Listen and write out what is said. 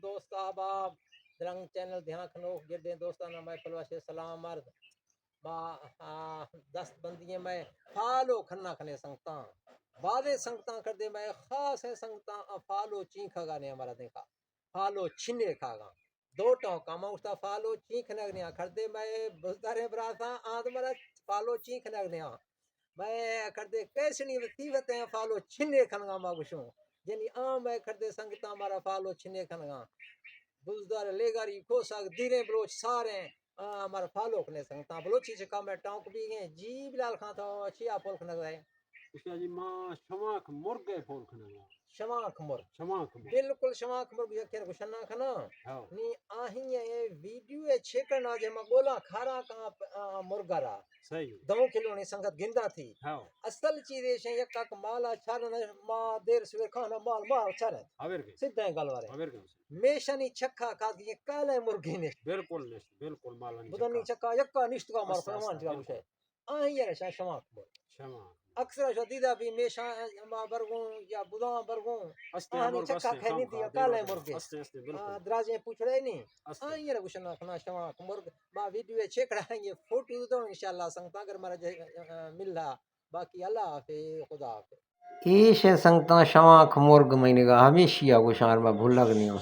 دوست احباب درنگ چینل دھیان کھنو گردے دوستانہ میں پلواشے سلام عرض با دست بندیے میں فالو کھنا کھنے سنگتاں بعدے سنگتاں کر دے میں خاص ہے سنگتاں فالو چین کھا گا نے ہمارا دیکھا فالو چھنے کھا گا دو ٹاؤں کا موستا فالو چین کھنا گنیا کر دے میں بزدارے براساں آدھ مرا فالو چین کھنا گنیا میں کر دے کیسنی وطیوت ہیں فالو چھنے کھنگا ماں گشوں یعنی آم میں کر دے سنگتاں ہمارا فالو چھنے کھنگا بزدار لے گاری کھو ساک دیرے بلوچ سارے ہمارا فالو کھنے سنگتاں بلوچی چکا میں ٹاؤں بھی گئے جی بلال خان تو چیا پول کھنا گئے اس جی ماں شماک مرغے پول کھنا گا شماک مرغ شماک بالکل شماک مرغ یکھر کو شنا کھنا نی آہیں یہ ویڈیو چھیکنا جے ما بولا کھارا کا مرغا را صحیح 2 کلو نے سنگت گندا تھی ہاں اصل چیز ہے یکا کا مالا چھارن ما دیر سویر کھانا مال چھارن اویر کے سیدھا گل وارے اویر کے میشنی چھکا کا یہ کالے مرغی نے بالکل مالا نہیں بدنی چکا یکا نشت کا مار فرمان چکا مشے آہیں یہ شماک مرغ شماک اکثر شدیدہ بھی میشا ما برگوں یا بداں برگوں استے آہنی مرغ چکا استے کھینی کام تھی کا کالے مرغے استے بالکل درازیں پوچھ رہے نہیں استے آہیں یہ کچھ نہ کھنا شماک مرغ با ویڈیو چھیکڑا ہے یہ فوٹو تو انشاءاللہ سنگتا اگر مرا مل رہا باقی اللہ حافظ خدا حافظ ایش سنگتا شماک مرغ میں نے کہا ہمیشہ کو شان میں بھول لگنی ہوں